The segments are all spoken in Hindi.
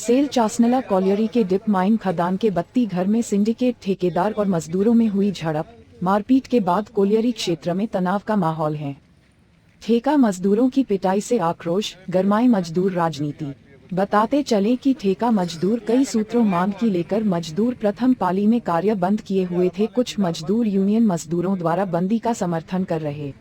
सेल चासनला कॉलियरी के डिप माइन खदान के बत्ती घर में सिंडिकेट ठेकेदार और मजदूरों में हुई झड़प, मारपीट के बाद कोलियरी क्षेत्र में तनाव का माहौल है। ठेका मजदूरों की पिटाई से आक्रोश, गरमाई मजदूर राजनीति। बताते चले कि ठेका मजदूर कई सूत्रों मांग की लेकर मजदूर प्रथम पाली में कार्य बंद किए हुए थे। कुछ मजदूर यूनियन मजदूरों द्वारा बंदी का समर्थन कर रहे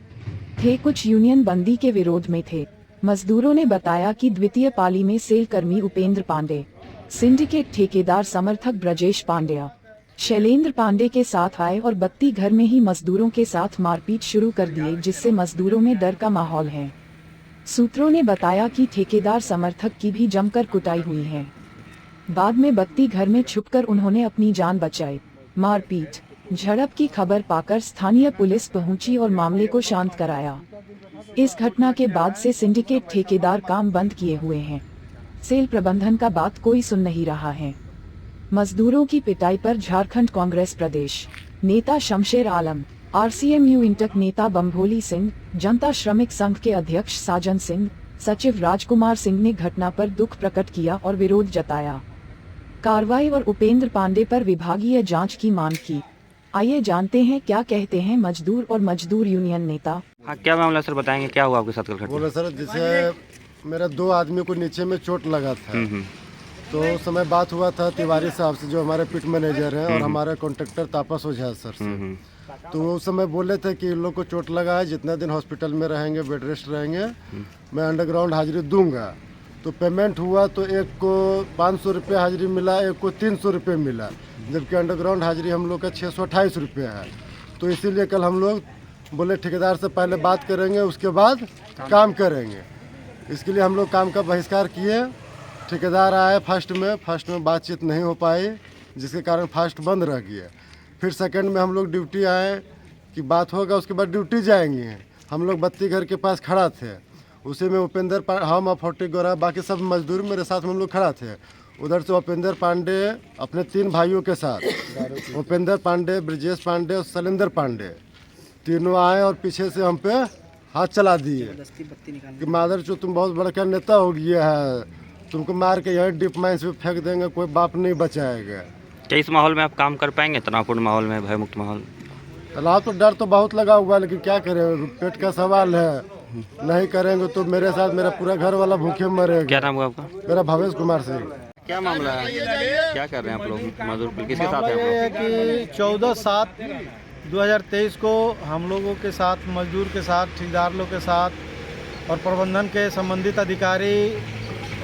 थे, कुछ यूनियन बंदी के विरोध में थे। मजदूरों ने बताया कि द्वितीय पाली में सेल कर्मी उपेंद्र पांडे, सिंडिकेट ठेकेदार समर्थक ब्रजेश पांड्या, शैलेंद्र पांडे के साथ आए और बत्ती घर में ही मजदूरों के साथ मारपीट शुरू कर दिए, जिससे मजदूरों में डर का माहौल है। सूत्रों ने बताया कि ठेकेदार समर्थक की भी जमकर कुटाई हुई है। बाद में बत्ती घर में छुपकर उन्होंने अपनी जान बचाई। मारपीट झड़प की खबर पाकर स्थानीय पुलिस पहुंची और मामले को शांत कराया। इस घटना के बाद से सिंडिकेट ठेकेदार काम बंद किए हुए हैं। सेल प्रबंधन का बात कोई सुन नहीं रहा है। मजदूरों की पिटाई पर झारखंड कांग्रेस प्रदेश नेता शमशेर आलम, RCMU इंटक नेता बम्भोली सिंह, जनता श्रमिक संघ के अध्यक्ष साजन सिंह, सचिव राजकुमार सिंह ने घटना पर दुख प्रकट किया और विरोध जताया। कार्रवाई और उपेंद्र पांडे पर विभागीय जांच की मांग की। आइए जानते हैं क्या कहते हैं मजदूर और मजदूर यूनियन नेता। हाँ, क्या मामला सर, बताएंगे क्या हुआ आपके साथ कल घटना? बोले सर, जैसे मेरा 2 आदमी को नीचे में चोट लगा था, तो उस समय बात हुआ था तिवारी साहब से, जो हमारे पिट मैनेजर हैं, और हमारे कॉन्ट्रैक्टर तापस ओझा सर से। तो वो उस समय बोले थे कि इन लोग को चोट लगा है, जितना दिन हॉस्पिटल में रहेंगे, बेड रेस्ट रहेंगे, मैं अंडरग्राउंड हाजिरी दूंगा। तो पेमेंट हुआ तो एक को 500 रुपये हाजिरी मिला, एक को 300 रुपये मिला, जबकि अंडरग्राउंड हाजिरी हम लोग का 628 रुपये है। तो इसीलिए कल हम लोग बोले ठेकेदार से पहले बात करेंगे, उसके बाद काम करेंगे। इसके लिए हम लोग काम का बहिष्कार किए। ठेकेदार आए फर्स्ट में बातचीत नहीं हो पाई, जिसके कारण फर्स्ट बंद रह गया। फिर सेकंड में हम लोग ड्यूटी आए कि बात होगा, उसके बाद ड्यूटी जाएंगे। हम लोग बत्ती घर के पास खड़ा थे, उसी में उपेंद्र हम और 40 गोरा बाकी सब मजदूर मेरे साथ में हम लोग खड़ा थे। उधर से उपेंद्र पांडे अपने 3 भाइयों के साथ, उपेंद्र पांडे, ब्रजेश पांडे और शैलेंद्र पांडे, तीनों आए और पीछे से हम पे हाथ चला दिए कि मादर चो तुम बहुत बड़ा क्या नेता हो गया है, तुमको मार के यही डिप माइंस पे फेंक देंगे, कोई बाप नहीं बचाएगा। क्या इस माहौल में आप काम कर पाएंगे, तनावपूर्ण माहौल में, भयमुक्त माहौल? तनाव तो डर तो बहुत लगा हुआ है, लेकिन क्या करें, पेट का सवाल है। नहीं करेंगे तो मेरे साथ मेरा पूरा घर वाला भूखे मरेगा। क्या नाम हुआ आपका? मेरा भवेश कुमार सिंह। क्या मामला है, क्या कर रहे हैं आप लोग मजदूर, किसके साथ हैं आप ये लोग? है कि 14/7/2023 को हम लोगों के साथ, मजदूर के साथ, ठेकेदार लोग के साथ और प्रबंधन के संबंधित अधिकारी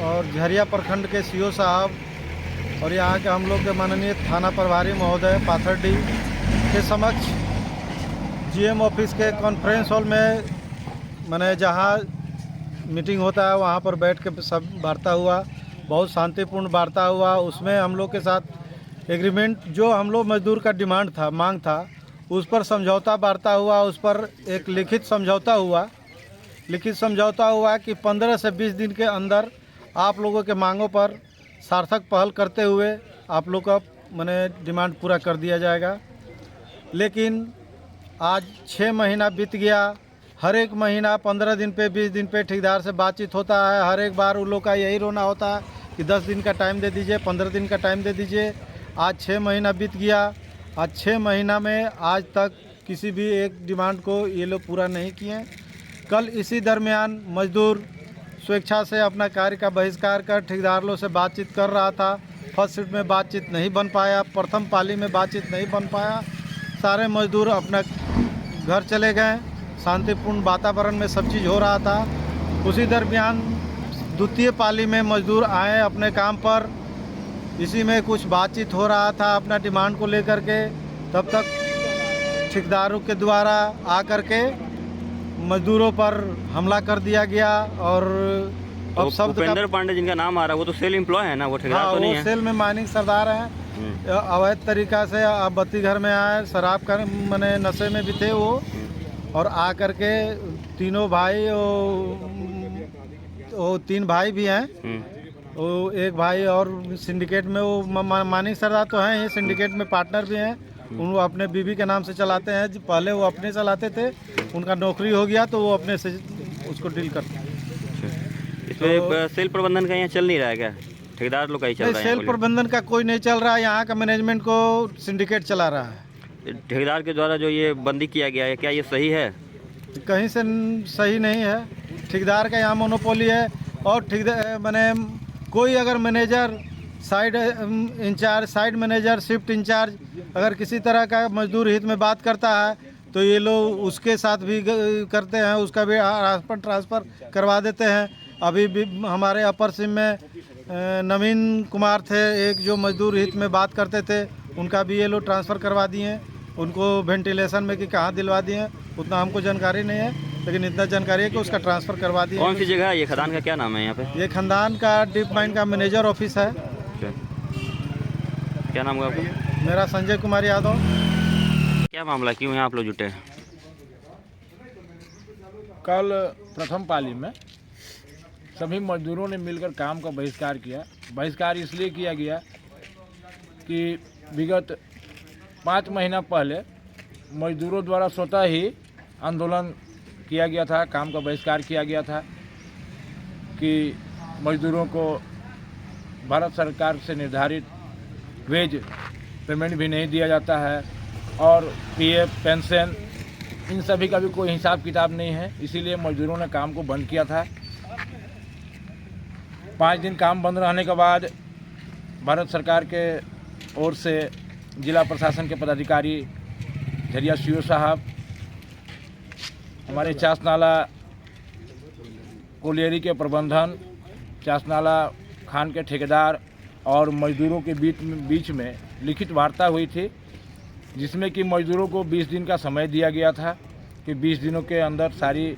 और झरिया प्रखंड के CO साहब और यहाँ के हम लोग के माननीय थाना प्रभारी महोदय पाथरडी के समक्ष GM ऑफिस के कॉन्फ्रेंस हॉल में मैंने जहाँ मीटिंग होता है वहाँ पर बैठ के सब वार्ता हुआ, बहुत शांतिपूर्ण वार्ता हुआ। उसमें हम लोग के साथ एग्रीमेंट, जो हम लोग मजदूर का डिमांड था, मांग था, उस पर समझौता वार्ता हुआ। उस पर एक लिखित समझौता हुआ कि 15 से 20 दिन के अंदर आप लोगों के मांगों पर सार्थक पहल करते हुए आप लोग का मैंने डिमांड पूरा कर दिया जाएगा। लेकिन आज 6 महीना बीत गया। हर एक महीना 15 दिन पे, 20 दिन पे ठेकेदार से बातचीत होता है। हर एक बार उन लोग का यही रोना होता है कि 10 दिन का टाइम दे दीजिए, 15 दिन का टाइम दे दीजिए। आज 6 महीना बीत गया। आज 6 महीना में आज तक किसी भी एक डिमांड को ये लोग पूरा नहीं किए। कल इसी दरमियान मजदूर स्वेच्छा से अपना कार्य का बहिष्कार कर ठेकेदार लोग से बातचीत कर रहा था। फर्स्ट शिफ्ट में बातचीत नहीं बन पाया, प्रथम पाली में बातचीत नहीं बन पाया। सारे मजदूर अपना घर चले गए। शांतिपूर्ण वातावरण में सब चीज़ हो रहा था। उसी दरमियान द्वितीय पाली में मजदूर आए अपने काम पर। इसी में कुछ बातचीत हो रहा था अपना डिमांड को लेकर के। तब तक ठेकेदारों के द्वारा आकर के मजदूरों पर हमला कर दिया गया। और अब शब्द उपेंद्र पांडे जिनका नाम आ रहा है, वो तो सेल एम्प्लॉय है ना, वो ठेकेदार तो नहीं है? वो सेल में माइनिंग सरदार हैं। अवैध तरीका से अब बत्ती घर में आए, शराब कर मैंने नशे में भी थे वो, और आ करके तीनों भाई, वो 3 भाई भी हैं। वो एक भाई और सिंडिकेट में, वो मानिक सरदार तो हैं, ये सिंडिकेट में पार्टनर भी हैं। वो अपने बीवी के नाम से चलाते हैं। पहले वो अपने चलाते थे, उनका नौकरी हो गया तो वो अपने से उसको डील करते हैं। इसमें सेल प्रबंधन का यहाँ चल नहीं रहा है क्या? ठेकेदार लोग का ही चल नहीं, रहा सेल है? प्रबंधन का कोई नहीं चल रहा है, यहाँ का मैनेजमेंट को सिंडिकेट चला रहा है। ठेकेदार के द्वारा जो ये बंदी किया गया है, क्या ये सही है? कहीं से सही नहीं है। ठेकेदार का यहाँ मोनोपोली है, और ठेकेदार मैंने कोई अगर manager site incharge, site manager, shift incharge अगर किसी तरह का मजदूर हित में बात करता है तो ये लोग उसके साथ भी करते हैं, उसका भी ट्रांसफ़र करवा देते हैं। अभी भी हमारे अपर सिम में नवीन कुमार थे, एक जो मजदूर हित में बात करते थे, उनका भी ये लोग ट्रांसफ़र करवा दिए हैं। उनको वेंटिलेशन में कि कहाँ दिलवा दिए हैं उतना हमको जानकारी नहीं है, लेकिन इतना जानकारी है कि उसका ट्रांसफ़र करवा दिए। कौन सी जगह है ये? खदान का क्या नाम है यहाँ पे? ये खदान का डीप माइन का मैनेजर ऑफिस है। क्या नाम है आपका? मेरा संजय कुमार यादव। क्या मामला, क्यों यहाँ आप लोग जुटे हैं? कल प्रथम पाली में सभी मजदूरों ने मिलकर काम का बहिष्कार किया। बहिष्कार इसलिए किया गया कि विगत 5 महीना पहले मजदूरों द्वारा स्वतः ही आंदोलन किया गया था, काम का बहिष्कार किया गया था कि मजदूरों को भारत सरकार से निर्धारित वेज पेमेंट भी नहीं दिया जाता है, और पीएफ, पेंशन, इन सभी का भी कोई हिसाब किताब नहीं है। इसीलिए मजदूरों ने काम को बंद किया था। 5 दिन काम बंद रहने के बाद भारत सरकार के ओर से जिला प्रशासन के पदाधिकारी, झरिया सीओ साहब, हमारे चासनाला कोलियरी के प्रबंधन, चासनाला खान के ठेकेदार और मजदूरों के बीच में लिखित वार्ता हुई थी, जिसमें कि मजदूरों को 20 दिन का समय दिया गया था कि 20 दिनों के अंदर सारी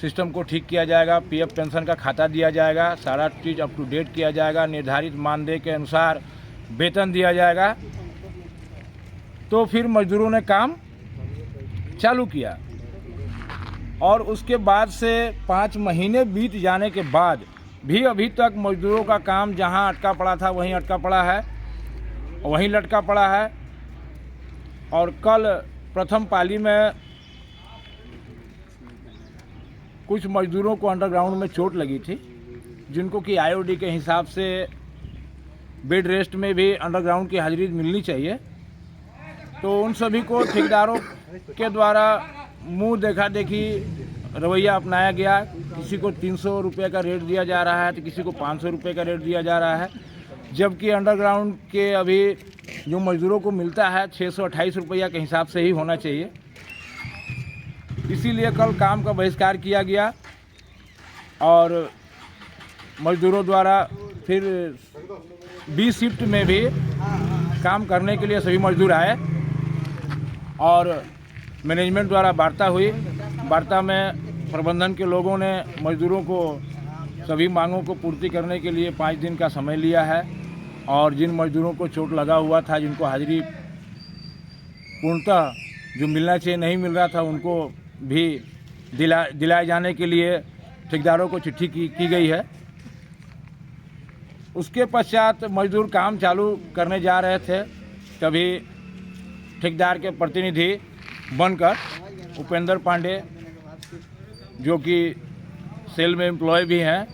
सिस्टम को ठीक किया जाएगा, पीएफ पेंशन का खाता दिया जाएगा, सारा चीज़ अप टू डेट किया जाएगा, निर्धारित मानदेय के अनुसार वेतन दिया जाएगा। तो फिर मजदूरों ने काम चालू किया, और उसके बाद से 5 महीने बीत जाने के बाद भी अभी तक मजदूरों का काम जहां अटका पड़ा था वहीं अटका पड़ा है, वहीं लटका पड़ा है। और कल प्रथम पाली में कुछ मजदूरों को अंडरग्राउंड में चोट लगी थी, जिनको कि आईओडी के हिसाब से बेड रेस्ट में भी अंडरग्राउंड की हाजिरी मिलनी चाहिए। तो उन सभी को ठेकेदारों के द्वारा मुंह देखा देखी रवैया अपनाया गया। किसी को 300 रुपये का रेट दिया जा रहा है तो किसी को 500 रुपये का रेट दिया जा रहा है, जबकि अंडरग्राउंड के अभी जो मजदूरों को मिलता है 628 रुपया के हिसाब से ही होना चाहिए। इसीलिए कल काम का बहिष्कार किया गया, और मजदूरों द्वारा फिर 20 शिफ्ट में भी काम करने के लिए सभी मजदूर आए, और मैनेजमेंट द्वारा वार्ता हुई। वार्ता में प्रबंधन के लोगों ने मजदूरों को सभी मांगों को पूर्ति करने के लिए 5 दिन का समय लिया है, और जिन मजदूरों को चोट लगा हुआ था, जिनको हाजिरी पूर्णतः जो मिलना चाहिए नहीं मिल रहा था, उनको भी दिलाए जाने के लिए ठेकेदारों को चिट्ठी की गई है। उसके पश्चात मजदूर काम चालू करने जा रहे थे, तभी ठेकेदार के प्रतिनिधि बनकर उपेंद्र पांडे, जो कि सेल में एम्प्लॉय भी हैं,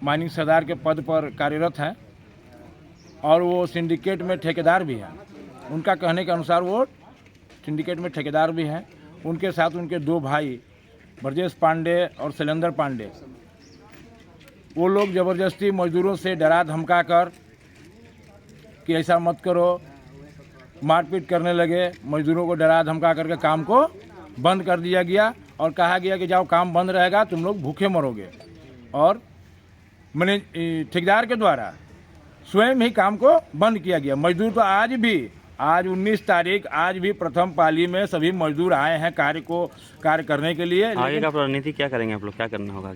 माइनिंग सरदार के पद पर कार्यरत हैं, और वो सिंडिकेट में ठेकेदार भी हैं। उनका कहने के अनुसार वो सिंडिकेट में ठेकेदार भी हैं। उनके साथ उनके 2 भाई ब्रजेश पांडे और शैलेंद्र पांडे, वो लोग ज़बरदस्ती मजदूरों से डरा धमका कर कि ऐसा मत करो, मारपीट करने लगे। मजदूरों को डरा धमका करके काम को बंद कर दिया गया, और कहा गया कि जाओ काम बंद रहेगा, तुम लोग भूखे मरोगे। और मैंने ठेकेदार के द्वारा स्वयं ही काम को बंद किया गया। मजदूर तो आज 19 तारीख, आज भी प्रथम पाली में सभी मजदूर आए हैं कार्य करने के लिए। आगे का रणनीति क्या करेंगे आप लोग, क्या करना होगा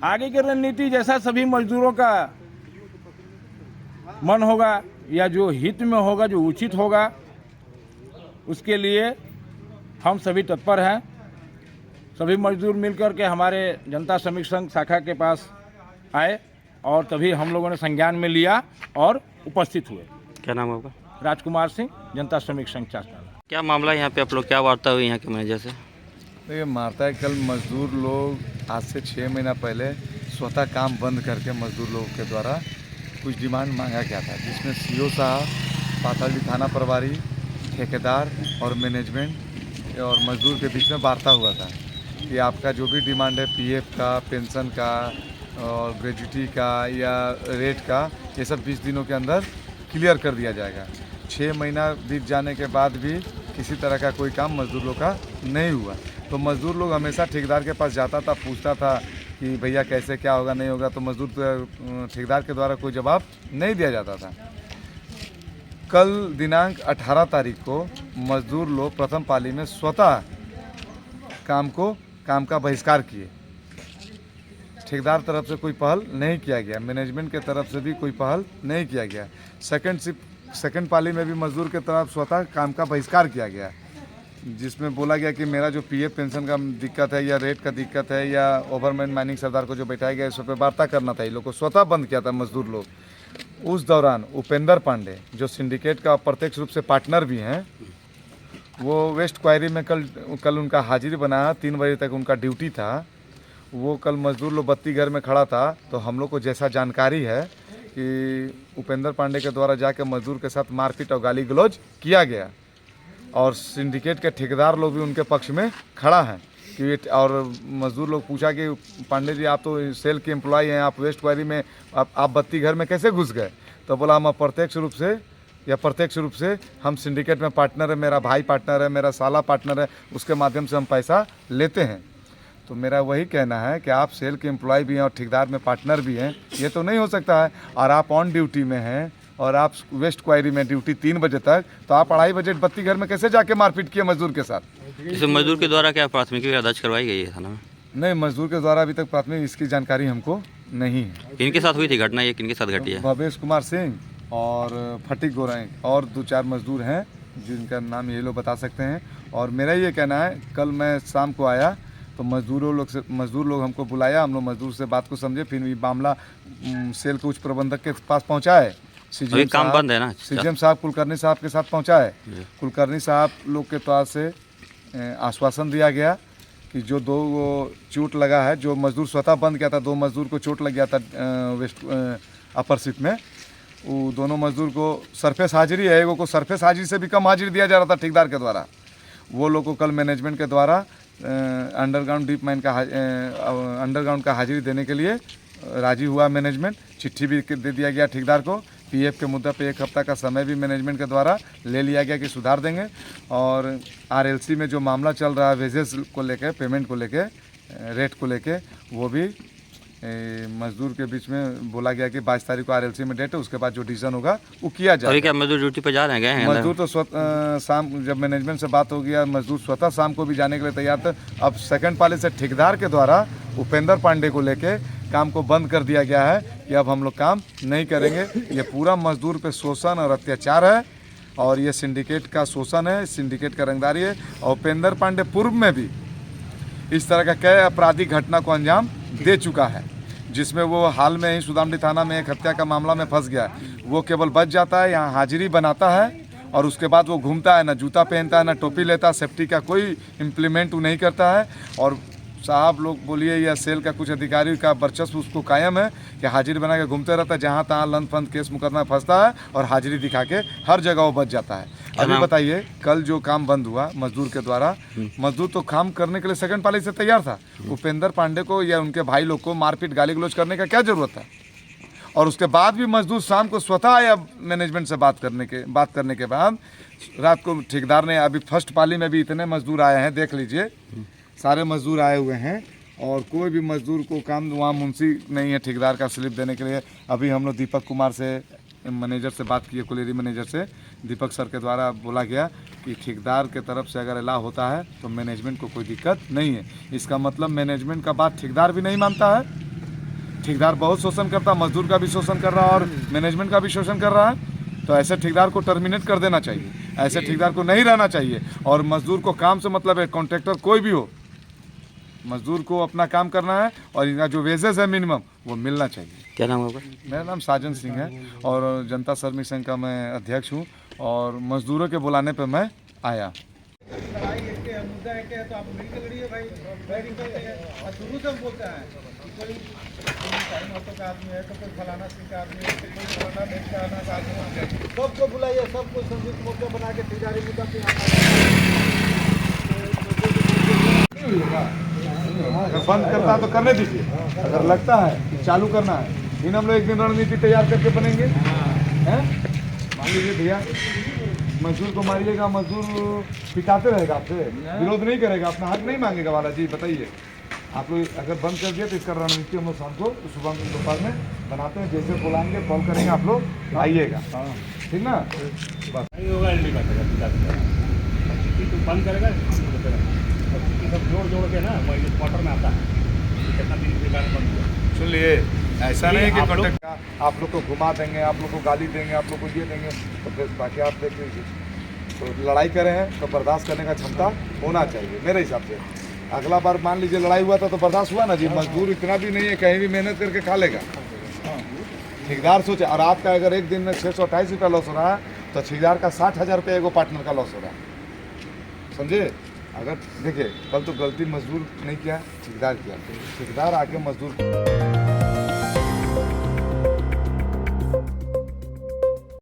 आगे की रणनीति जैसा सभी मजदूरों का मन होगा या जो हित में होगा, जो उचित होगा, उसके लिए हम सभी तत्पर हैं। सभी मजदूर मिलकर के हमारे जनता श्रमिक संघ शाखा के पास आए, और तभी हम लोगों ने संज्ञान में लिया और उपस्थित हुए। क्या नाम होगा? राजकुमार सिंह, जनता श्रमिक संघ चासनाला। क्या मामला यहाँ पे आप लोग, क्या वार्ता हुई यहाँ के मैनेजर से? देखिए, वार्ता है कल मजदूर लोग आज से 6 महीना पहले स्वतः काम बंद करके मजदूर लोगों के द्वारा कुछ डिमांड मांगा गया था, जिसमें सीओ साहब, पाथरडी थाना प्रभारी, ठेकेदार और मैनेजमेंट और मजदूर के बीच में वार्ता हुआ था कि आपका जो भी डिमांड है पीएफ का, पेंशन का और ग्रेजुटी का या रेट का, ये सब 20 दिनों के अंदर क्लियर कर दिया जाएगा। 6 महीना बीत जाने के बाद भी किसी तरह का कोई काम मजदूर लोग का नहीं हुआ, तो मजदूर लोग हमेशा ठेकेदार के पास जाता था, पूछता था कि भैया कैसे क्या होगा नहीं होगा, तो मजदूर ठेकेदार के द्वारा कोई जवाब नहीं दिया जाता था। कल दिनांक 18 तारीख को मजदूर लोग प्रथम पाली में स्वतः काम का बहिष्कार किए। ठेकेदार तरफ से कोई पहल नहीं किया गया, मैनेजमेंट के तरफ से भी कोई पहल नहीं किया गया। सेकंड पाली में भी मजदूर के तरफ स्वतः काम का बहिष्कार किया गया, जिसमें बोला गया कि मेरा जो पीएफ पेंशन का दिक्कत है या रेट का दिक्कत है या ओवरमैन माइनिंग सरदार को जो बैठाया गया इस पर वार्ता करना था, ये लोग को स्वतः बंद किया था मजदूर लोग। उस दौरान उपेंद्र पांडे जो सिंडिकेट का अप्रत्यक्ष रूप से पार्टनर भी हैं, वो वेस्ट क्वायरी में कल उनका हाजिरी बनाया, 3 बजे तक उनका ड्यूटी था। वो कल मजदूर लोग बत्ती घर में खड़ा था, तो हम लोग को जैसा जानकारी है कि उपेंद्र पांडे के द्वारा जाकर मजदूर के साथ मारपीट और गाली गलौज किया गया और सिंडिकेट के ठेकेदार लोग भी उनके पक्ष में खड़ा हैं कि और मजदूर लोग पूछा कि पांडे जी आप तो सेल के एम्प्लॉय हैं, आप वेस्ट क्वायरी में आप बत्ती घर में कैसे घुस गए? तो बोला हम अप्रत्यक्ष रूप से या प्रत्यक्ष रूप से हम सिंडिकेट में पार्टनर है, मेरा भाई पार्टनर है, मेरा साला पार्टनर है, उसके माध्यम से हम पैसा लेते हैं। तो मेरा वही कहना है कि आप सेल के एम्प्लॉय भी हैं और ठेकेदार में पार्टनर भी हैं, ये तो नहीं हो सकता है। और आप ऑन ड्यूटी में हैं और आप वेस्ट क्वायरी में ड्यूटी 3 बजे तक, तो आप 2:30 बजे बत्ती घर में कैसे जाके मारपीट किए मजदूर के साथ? इस मजदूर के द्वारा क्या प्राथमिकी दर्ज करवाई गई है थाना में? नहीं, मजदूर के द्वारा अभी तक प्राथमिक इसकी जानकारी हमको नहीं है। किनके साथ हुई थी घटना, ये किनके साथ घटी है? भवेश कुमार सिंह और फटीक गोराई और 2-4 मजदूर हैं जिनका नाम ये लोग बता सकते हैं। और मेरा ये कहना है, कल मैं शाम को आया तो मजदूर लोग हमको बुलाया, हम लोग मजदूर से बात को समझे, फिर ये मामला सेल के उच्च प्रबंधक के पास पहुँचा है। अभी काम बंद है ना? सीजीएम साहब कुलकर्णी साहब के साथ पहुँचा है। कुलकर्णी साहब लोग के पास से आश्वासन दिया गया कि जो 2 चोट लगा है, जो मजदूर स्वतः बंद किया था, 2 मजदूर को चोट लग गया था वेस्ट अपर शिफ्ट में, वो दोनों मजदूर को सरफेस हाजिरी है, एगो को सरफेस हाजिरी से भी कम हाजिरी दिया जा रहा था ठेकेदार के द्वारा। वो लोग को कल मैनेजमेंट के द्वारा अंडरग्राउंड डीप माइन का अंडरग्राउंड का हाजिरी देने के लिए राजी हुआ मैनेजमेंट। चिट्ठी भी दे दिया गया ठेकेदार को। पीएफ के मुद्दा पे 1 हफ्ता का समय भी मैनेजमेंट के द्वारा ले लिया गया कि सुधार देंगे। और आरएलसी में जो मामला चल रहा है वेजेस को लेके, पेमेंट को लेके, रेट को लेके, वो भी मजदूर के बीच में बोला गया कि 22 तारीख को आरएलसी में डेट है, उसके बाद जो डिसीजन होगा वो किया जाएगा। अभी क्या मजदूर ड्यूटी पे जा रहे हैं? मजदूर तो शाम जब मैनेजमेंट से बात हो गया, मजदूर स्वतः शाम को भी जाने के लिए तैयार थे। अब सेकंड पाली से ठेकेदार के द्वारा उपेंद्र पांडे को लेके काम को बंद कर दिया गया है कि अब हम लोग काम नहीं करेंगे। ये पूरा मजदूर पे शोषण और अत्याचार है और ये सिंडिकेट का शोषण है, सिंडिकेट का रंगदारी है। और उपेंद्र पांडे पूर्व में भी इस तरह का कई आपराधिक घटना को अंजाम दे चुका है, जिसमें वो हाल में ही सुदामडी थाना में एक हत्या का मामला में फंस गया। वो केवल बच जाता है, यहाँ हाजिरी बनाता है और उसके बाद वो घूमता है, ना जूता पहनता है, ना टोपी लेता है, सेफ्टी का कोई इम्प्लीमेंट वो नहीं करता है। और साहब लोग बोलिए या सेल का कुछ अधिकारी का वर्चस्व उसको कायम है कि हाजिरी बना के घूमते रहता है, जहाँ तहाँ लन फंद केस मुकदमा फंसता है और हाजिरी दिखा के हर जगह वो बच जाता है। अभी बताइए, कल जो काम बंद हुआ मजदूर के द्वारा, मजदूर तो काम करने के लिए सेकंड पाली से तैयार था। उपेंद्र पांडे को या उनके भाई लोग को मारपीट गाली गलौज करने का क्या जरूरत है? और उसके बाद भी मजदूर शाम को स्वतः आया मैनेजमेंट से बात करने के बाद रात को ठेकेदार ने, अभी फर्स्ट पाली में भी इतने मजदूर आए हैं, देख लीजिए सारे मजदूर आए हुए हैं और कोई भी मजदूर को काम, वहाँ मुंशी नहीं है ठेकेदार का स्लिप देने के लिए। अभी हम लोग दीपक कुमार से, मैनेजर से बात किए, कोलेरी मैनेजर से, दीपक सर के द्वारा बोला गया कि ठेकेदार के तरफ से अगर अलाउ होता है तो मैनेजमेंट को कोई दिक्कत नहीं है। इसका मतलब मैनेजमेंट का बात ठेकेदार भी नहीं मानता है। ठेकेदार बहुत शोषण करता है, मजदूर का भी शोषण कर रहा है और मैनेजमेंट का भी शोषण कर रहा है। तो ऐसे ठेकेदार को टर्मिनेट कर देना चाहिए, ऐसे ठेकेदार को नहीं रहना चाहिए। और मजदूर को काम से मतलब है, कॉन्ट्रैक्टर कोई भी हो, मजदूर को अपना काम करना है और इनका जो वेजेस है मिनिमम वो मिलना चाहिए। क्या नाम होगा? मेरा नाम साजन सिंह है और जनता श्रमिक संघ का मैं अध्यक्ष हूँ और मजदूरों के बुलाने पे मैं आया। मुद्दा एक है तो आप मिलकर लड़िए भाई, शुरू से हम बोलते हैं का आदमी है, तो कोई फलाना सिंह का आदमी है, तो कोई फलाना ढेंकाना का आदमी है। सबको बुलाइए, सबको संयुक्त मोर्चा बना के ठेकेदारी मुद्दा पे अगर बंद करता है तो करने दीजिए, अगर लगता है कि चालू करना है इन हम लोग एक दिन रणनीति तैयार करके बनेंगे हैं। मान लीजिए भैया मजदूर को मारिएगा, मजदूर पिटाते रहेगा, आपसे विरोध नहीं करेगा, अपना हक नहीं मांगेगा वाला जी बताइए। आप लोग अगर बंद कर दिया तो इसका रणनीति हम लोग शाम को सुबह में दोपहर में बनाते हैं, जैसे बुलाएंगे कॉल करेंगे, आप लोग आइएगा, ठीक ना। बस बंद करेगा सब जोड़ के ना क्वार्टर में आता है कितना दिन के बाद बंद हुआ। सुन लिए, ऐसा नहीं कि कॉन्टेक्ट आप लोग को घुमा देंगे, आप लोग को गाली देंगे, आप लोग को ये देंगे, तो फिर बाकी आप देख लीजिए। तो लड़ाई कर रहे हैं तो बर्दाश्त करने का क्षमता होना चाहिए मेरे हिसाब से। अगला बार मान लीजिए लड़ाई हुआ था तो बर्दाश्त हुआ ना जी। मजदूर इतना भी नहीं है, कहीं भी मेहनत करके खा लेगा। ठेकेदार सोचे, और आपका अगर एक दिन में 628 रुपया लॉस हो रहा है तो ठेकेदार का 60,000 रुपया एगो पार्टनर का लॉस हो रहा है, समझे। अगर देखिए कल तो गलती मजदूर नहीं किया, ठेकेदार किया, ठेकेदार आके मजदूर